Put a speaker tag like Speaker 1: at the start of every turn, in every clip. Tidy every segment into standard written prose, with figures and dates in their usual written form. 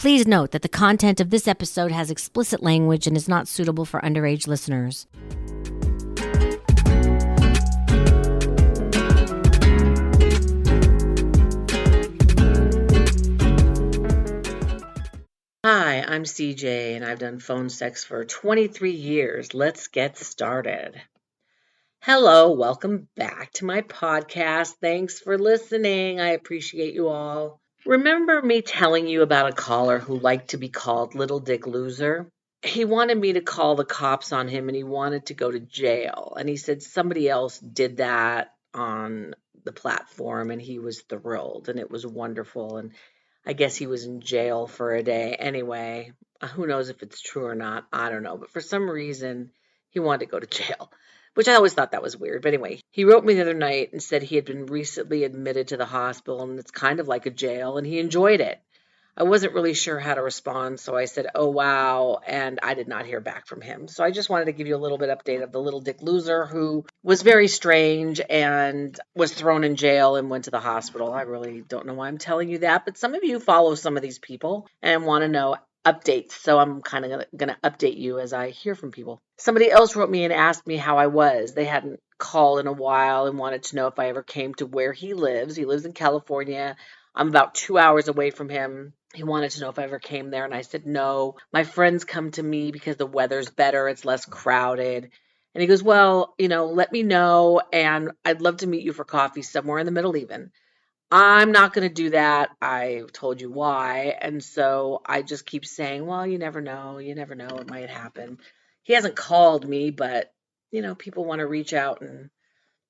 Speaker 1: Please note that the content of this episode has explicit language and is not suitable for underage listeners. Hi, I'm CJ, and I've done phone sex for 23 years. Let's get started. Hello, welcome back to my podcast. Thanks for listening. I appreciate you all. Remember me telling you about a caller who liked to be called Little Dick Loser? He wanted me to call the cops on him, and he wanted to go to jail. And he said somebody else did that on the platform, and he was thrilled, and it was wonderful. And I guess he was in jail for a day. Anyway, who knows if it's true or not? I don't know. But for some reason, he wanted to go to jail, which I always thought that was weird. But anyway, he wrote me the other night and said he had been recently admitted to the hospital, and it's kind of like a jail, and he enjoyed it. I wasn't really sure how to respond, so I said, oh, wow, and I did not hear back from him. So I just wanted to give you a little bit update of the Little Dick Loser who was very strange and was thrown in jail and went to the hospital. I really don't know why I'm telling you that, but some of you follow some of these people and want to know updates, so I'm kind of going to update you as I hear from people. Somebody else wrote me and asked me how I was. They hadn't called in a while and wanted to know if I ever came to where he lives. He lives in California. I'm about 2 hours away from him. He wanted to know if I ever came there, and I said no. My friends come to me because the weather's better, it's less crowded. And he goes, well, let me know, and I'd love to meet you for coffee somewhere in the middle even. I'm not going to do that. I told you why. And so I just keep saying, well, you never know, it might happen. He hasn't called me, but, people want to reach out, and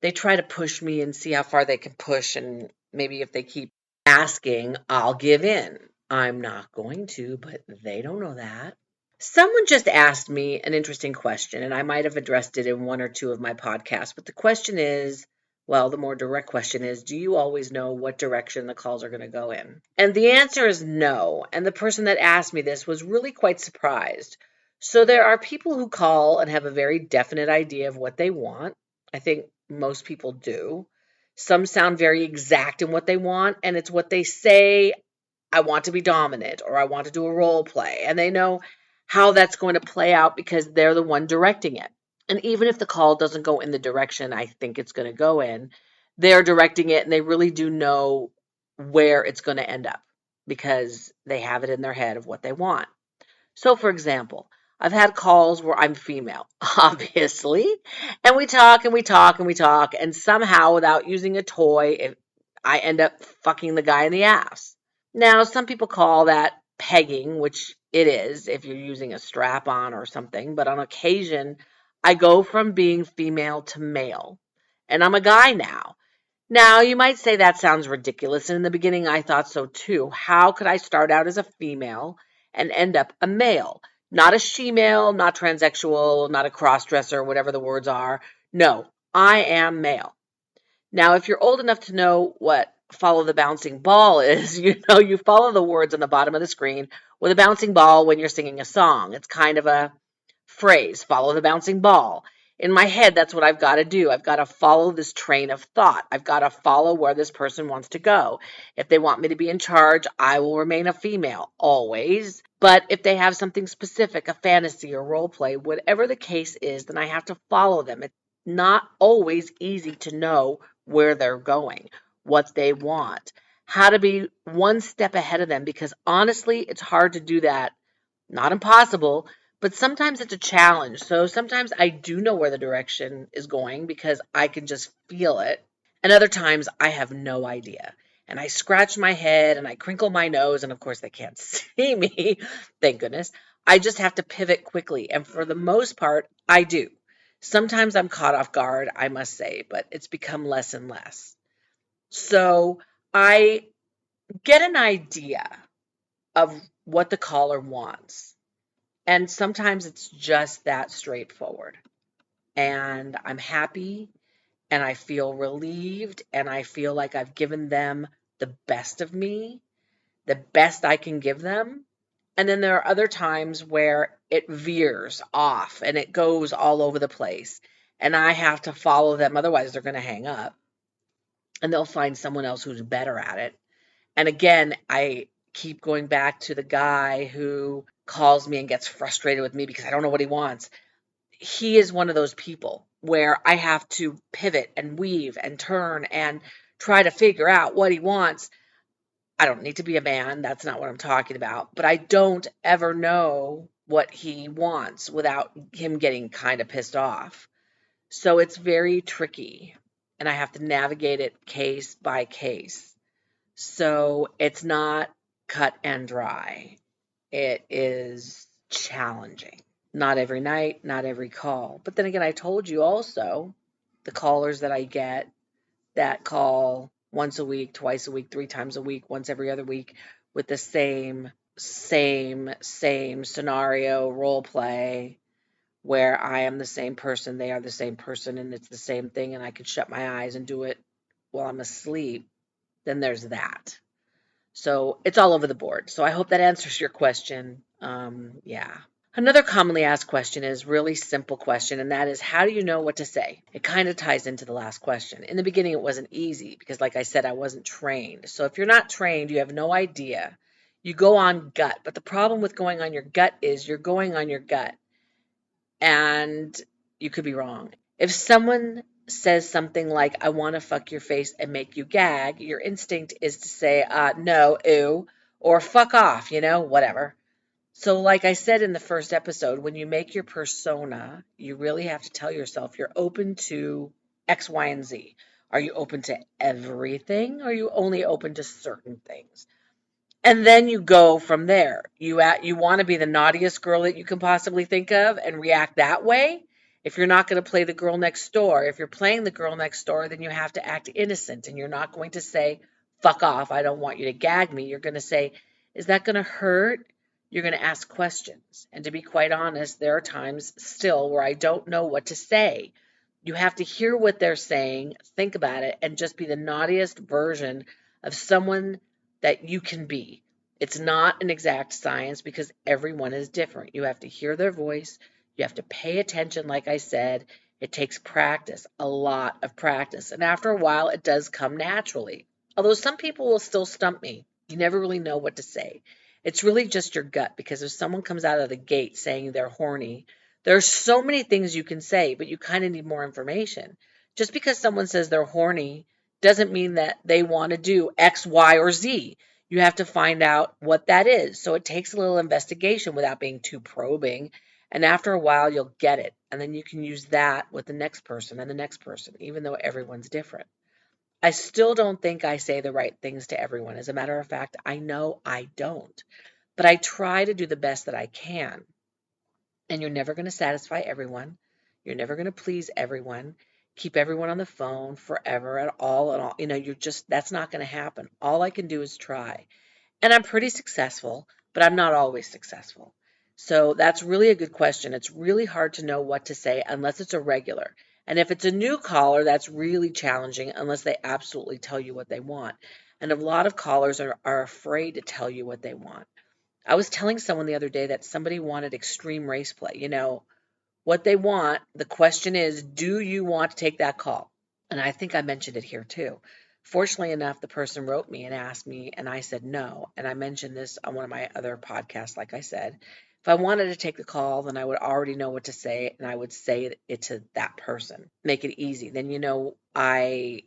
Speaker 1: they try to push me and see how far they can push, and maybe if they keep asking, I'll give in. I'm not going to, but they don't know that. Someone just asked me an interesting question, and I might have addressed it in one or two of my podcasts, but the question is, the more direct question is, do you always know what direction the calls are going to go in? And the answer is no, and the person that asked me this was really quite surprised. So there are people who call and have a very definite idea of what they want. I think most people do. Some sound very exact in what they want, and it's what they say, I want to be dominant, or I want to do a role play. And they know how that's going to play out because they're the one directing it. And even if the call doesn't go in the direction I think it's going to go in, they're directing it, and they really do know where it's going to end up because they have it in their head of what they want. So, for example, I've had calls where I'm female, obviously, and we talk and we talk and we talk, and somehow without using a toy, I end up fucking the guy in the ass. Now, some people call that pegging, which it is if you're using a strap-on or something, but on occasion, I go from being female to male, and I'm a guy now. Now, you might say that sounds ridiculous, and in the beginning I thought so too. How could I start out as a female and end up a male? Not a she-male, not transsexual, not a cross-dresser, whatever the words are. No, I am male. Now, if you're old enough to know what follow the bouncing ball is, you follow the words on the bottom of the screen with a bouncing ball when you're singing a song. It's kind of a phrase, follow the bouncing ball. In my head, that's what I've got to do. I've got to follow this train of thought. I've got to follow where this person wants to go. If they want me to be in charge, I will remain a female, always. But if they have something specific, a fantasy or role play, whatever the case is, then I have to follow them. It's not always easy to know where they're going, what they want, how to be one step ahead of them, because honestly, it's hard to do that. Not impossible, but sometimes it's a challenge. So sometimes I do know where the direction is going because I can just feel it. And other times I have no idea. And I scratch my head and I crinkle my nose. And of course they can't see me. Thank goodness. I just have to pivot quickly. And for the most part, I do. Sometimes I'm caught off guard, I must say, but it's become less and less. So I get an idea of what the caller wants. And sometimes it's just that straightforward. And I'm happy and I feel relieved and I feel like I've given them the best of me, the best I can give them. And then there are other times where it veers off and it goes all over the place. And I have to follow them. Otherwise, they're going to hang up. And they'll find someone else who's better at it. And again, I keep going back to the guy who calls me and gets frustrated with me because I don't know what he wants. He is one of those people where I have to pivot and weave and turn and try to figure out what he wants. I don't need to be a man. That's not what I'm talking about. But I don't ever know what he wants without him getting kind of pissed off. So it's very tricky. And I have to navigate it case by case. So it's not cut and dry. It is challenging. Not every night, not every call. But then again, I told you also the callers that I get that call once a week, twice a week, three times a week, once every other week with the same scenario role play where I am the same person, they are the same person, and it's the same thing, and I could shut my eyes and do it while I'm asleep, then there's that. So it's all over the board. So I hope that answers your question. Yeah. Another commonly asked question is really simple question, and that is, how do you know what to say? It kind of ties into the last question. In the beginning, it wasn't easy because, like I said, I wasn't trained. So if you're not trained, you have no idea. You go on gut. But the problem with going on your gut is you're going on your gut, and you could be wrong. If someone says something like, I want to fuck your face and make you gag, your instinct is to say, no, ew, or fuck off, whatever. So, like I said in the first episode, when you make your persona, you really have to tell yourself you're open to X, Y, and Z. Are you open to everything? Or are you only open to certain things? And then you go from there. You want to be the naughtiest girl that you can possibly think of and react that way. If you're not going to play the girl next door, if you're playing the girl next door, then you have to act innocent and you're not going to say, fuck off, I don't want you to gag me. You're going to say, is that going to hurt? You're going to ask questions. And to be quite honest, there are times still where I don't know what to say. You have to hear what they're saying, think about it, and just be the naughtiest version of someone that you can be. It's not an exact science because everyone is different. You have to hear their voice. You have to pay attention, like I said. It takes practice, a lot of practice. And after a while, it does come naturally. Although some people will still stump me. You never really know what to say. It's really just your gut because if someone comes out of the gate saying they're horny, there's so many things you can say, but you kind of need more information. Just because someone says they're horny doesn't mean that they want to do X, Y, or Z. You have to find out what that is. So it takes a little investigation without being too probing. And after a while, you'll get it. And then you can use that with the next person and the next person, even though everyone's different. I still don't think I say the right things to everyone. As a matter of fact, I know I don't. But I try to do the best that I can. And you're never going to satisfy everyone. You're never going to please everyone. Keep everyone on the phone forever at all and all. You're just, that's not going to happen. All I can do is try. And I'm pretty successful, but I'm not always successful. So that's really a good question. It's really hard to know what to say unless it's a regular. And if it's a new caller, that's really challenging unless they absolutely tell you what they want. And a lot of callers are afraid to tell you what they want. I was telling someone the other day that somebody wanted extreme race play. What they want, the question is, do you want to take that call? And I think I mentioned it here too. Fortunately enough, the person wrote me and asked me, and I said no. And I mentioned this on one of my other podcasts, like I said. If I wanted to take the call, then I would already know what to say, and I would say it to that person. Make it easy. Then, I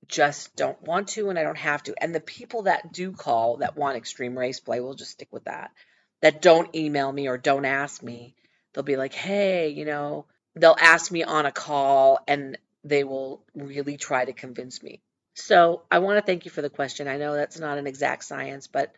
Speaker 1: just don't want to and I don't have to. And the people that do call that want extreme race play will just stick with that. That don't email me or don't ask me. They'll be like, hey, they'll ask me on a call and they will really try to convince me. So I want to thank you for the question. I know that's not an exact science, but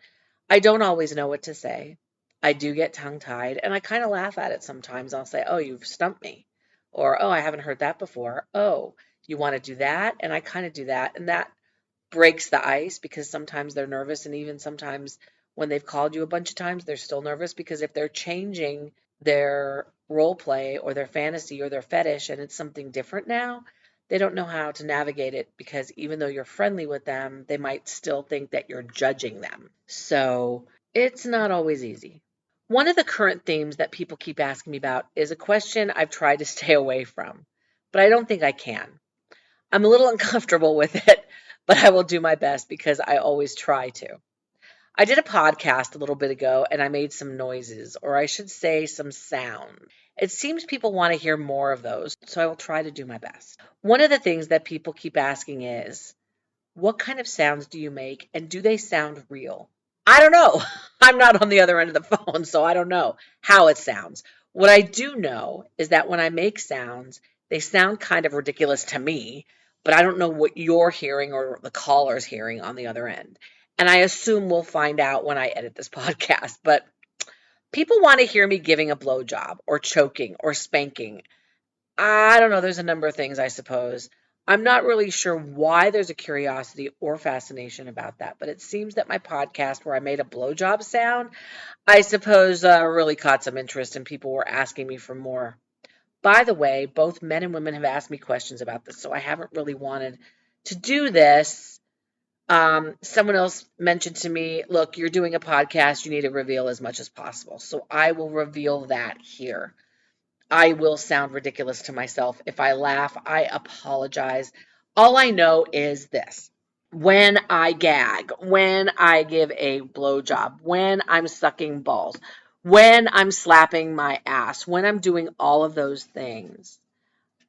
Speaker 1: I don't always know what to say. I do get tongue-tied and I kind of laugh at it sometimes. I'll say, oh, you've stumped me. Or, oh, I haven't heard that before. Oh, you want to do that? And I kind of do that. And that breaks the ice because sometimes they're nervous. And even sometimes when they've called you a bunch of times, they're still nervous because if they're changing their role play or their fantasy or their fetish and it's something different now, they don't know how to navigate it because even though you're friendly with them, they might still think that you're judging them. So it's not always easy. One of the current themes that people keep asking me about is a question I've tried to stay away from, but I don't think I can. I'm a little uncomfortable with it, but I will do my best because I always try to. I did a podcast a little bit ago and I made some noises, or I should say some sound. It seems people want to hear more of those, so I will try to do my best. One of the things that people keep asking is, what kind of sounds do you make and do they sound real? I don't know. I'm not on the other end of the phone, so I don't know how it sounds. What I do know is that when I make sounds, they sound kind of ridiculous to me, but I don't know what you're hearing or the caller's hearing on the other end. And I assume we'll find out when I edit this podcast. But people want to hear me giving a blowjob or choking or spanking. I don't know. There's a number of things, I suppose. I'm not really sure why there's a curiosity or fascination about that, but it seems that my podcast where I made a blowjob sound, I suppose, really caught some interest and people were asking me for more. By the way, both men and women have asked me questions about this, so I haven't really wanted to do this. Someone else mentioned to me, look, you're doing a podcast, you need to reveal as much as possible. So I will reveal that here. I will sound ridiculous to myself. If I laugh, I apologize. All I know is this. When I gag, when I give a blowjob, when I'm sucking balls, when I'm slapping my ass, when I'm doing all of those things,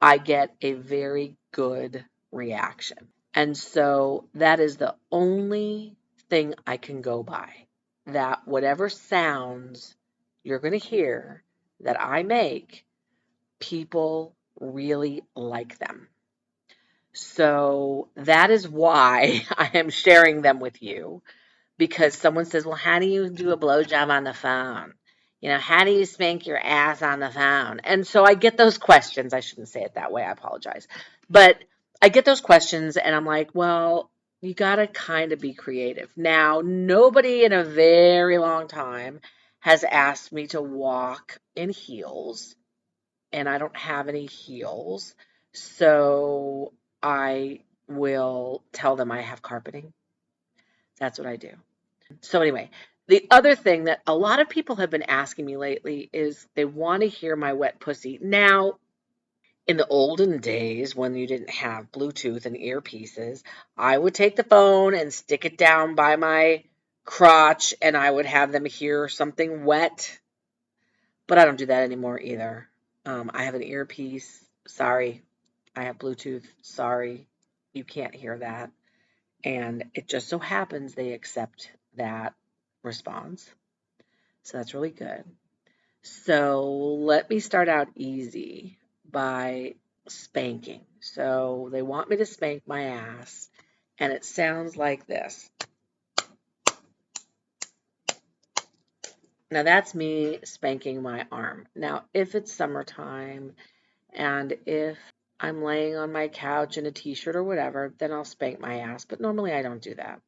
Speaker 1: I get a very good reaction. And so that is the only thing I can go by. That whatever sounds you're going to hear that I make, people really like them. So that is why I am sharing them with you, because someone says, well, how do you do a blowjob on the phone? How do you spank your ass on the phone? And so I get those questions. I shouldn't say it that way. I apologize. But I get those questions and I'm like, well, you got to kind of be creative. Now, nobody in a very long time has asked me to walk in heels, and I don't have any heels. So I will tell them I have carpeting. That's what I do. So anyway, the other thing that a lot of people have been asking me lately is they want to hear my wet pussy. Now, in the olden days when you didn't have Bluetooth and earpieces, I would take the phone and stick it down by my crotch and I would have them hear something wet. But I don't do that anymore either. I have an earpiece. Sorry. I have Bluetooth. Sorry. You can't hear that. And it just so happens they accept that response. So that's really good. So let me start out easy by spanking. So they want me to spank my ass, and it sounds like this. Now that's me spanking my arm. Now, if it's summertime and if I'm laying on my couch in a t-shirt or whatever, then I'll spank my ass. But normally I don't do that.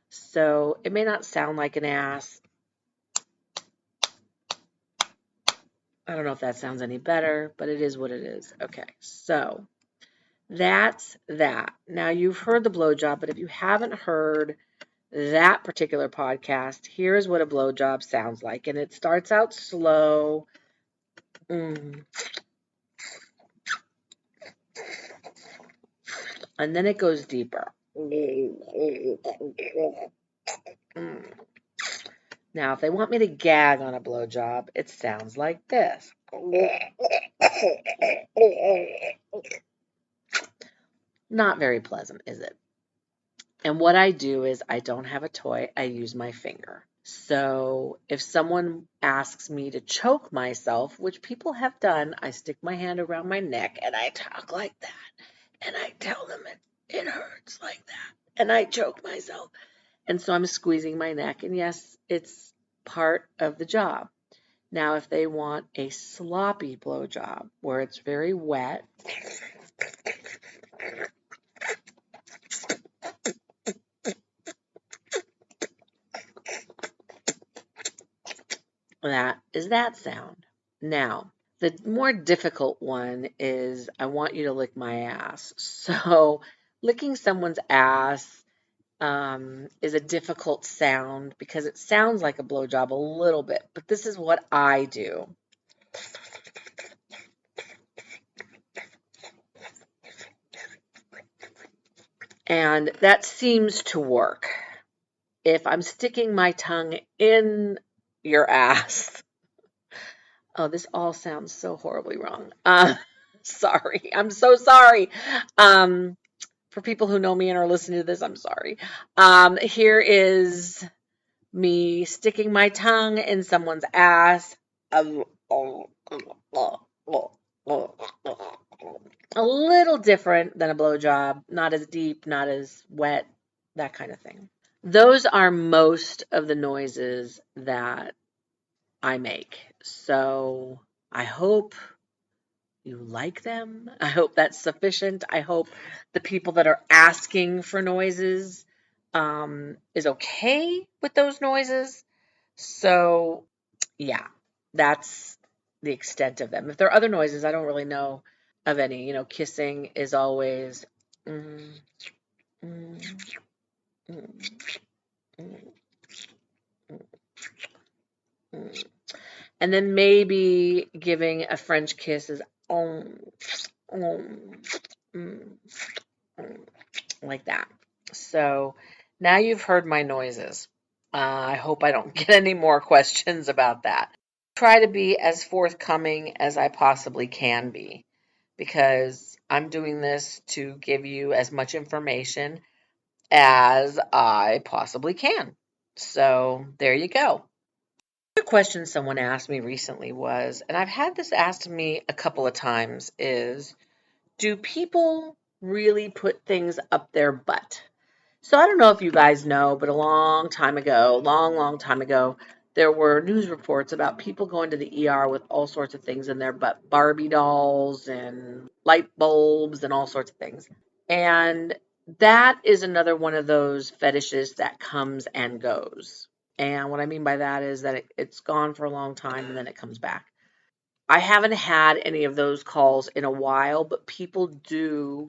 Speaker 1: So it may not sound like an ass. I don't know if that sounds any better, but it is what it is. Okay, so that's that. Now you've heard the blowjob, but if you haven't heard that particular podcast, here's what a blowjob sounds like. And it starts out slow. And then it goes deeper. Now, if they want me to gag on a blowjob, it sounds like this. Not very pleasant, is it? And what I do is I don't have a toy. I use my finger. So if someone asks me to choke myself, which people have done, I stick my hand around my neck and I talk like that. And I tell them it hurts like that. And I choke myself. And so I'm squeezing my neck. And yes, it's part of the job. Now, if they want a sloppy blowjob where it's very wet, that is that sound. Now, the more difficult one is I want you to lick my ass. So licking someone's ass is a difficult sound because it sounds like a blowjob a little bit, but this is what I do. And that seems to work. if I'm sticking my tongue in your ass. Oh, this all sounds so horribly wrong. Sorry. I'm so sorry. For people who know me and are listening to this, I'm sorry. Here is me sticking my tongue in someone's ass. A little different than a blowjob, not as deep, not as wet, that kind of thing. Those are most of the noises that I make. So I hope you like them. I hope that's sufficient. I hope the people that are asking for noises is okay with those noises. So, yeah, that's the extent of them. If there are other noises, I don't really know of any. Kissing is always. Mm, mm, mm, mm, mm. And then maybe giving a French kiss is mm, mm, like that. So now you've heard my noises. I hope I don't get any more questions about that. Try to be as forthcoming as I possibly can be because I'm doing this to give you as much information as I possibly can. So there you go. The question someone asked me recently was, and I've had this asked to me a couple of times, is do people really put things up their butt? So I don't know if you guys know, but a long time ago, long time ago, there were news reports about people going to the ER with all sorts of things in their butt, Barbie dolls and light bulbs and all sorts of things. And that is another one of those fetishes that comes and goes. And what I mean by that is that it's gone for a long time and then it comes back. I haven't had any of those calls in a while, but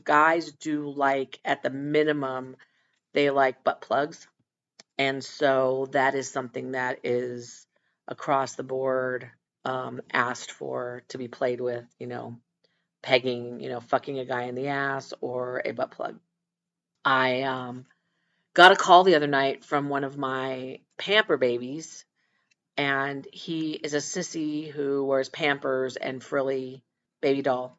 Speaker 1: guys do like, at the minimum, they like butt plugs. And so that is something that is across the board asked for to be played with, pegging, fucking a guy in the ass or a butt plug. I got a call the other night from one of my pamper babies, and he is a sissy who wears Pampers and frilly baby doll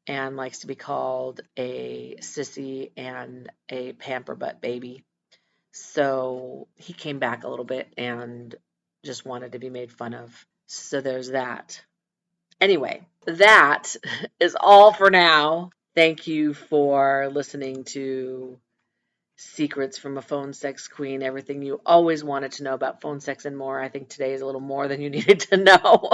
Speaker 1: and likes to be called a sissy and a pamper butt baby. So he came back a little bit and just wanted to be made fun of. So there's that. Anyway, that is all for now. Thank you for listening to Secrets from a Phone Sex Queen, everything you always wanted to know about phone sex and more. I think today is a little more than you needed to know.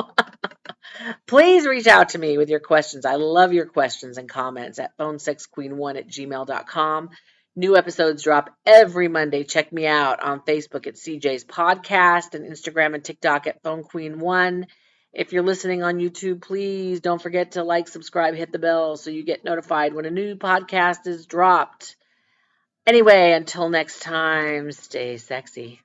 Speaker 1: Please reach out to me with your questions. I love your questions and comments at phonesexqueen1@gmail.com. New episodes drop every Monday. Check me out on Facebook at CJ's Podcast and Instagram and TikTok at Phone Queen 1. If you're listening on YouTube, please don't forget to like, subscribe, hit the bell so you get notified when a new podcast is dropped. Anyway, until next time, stay sexy.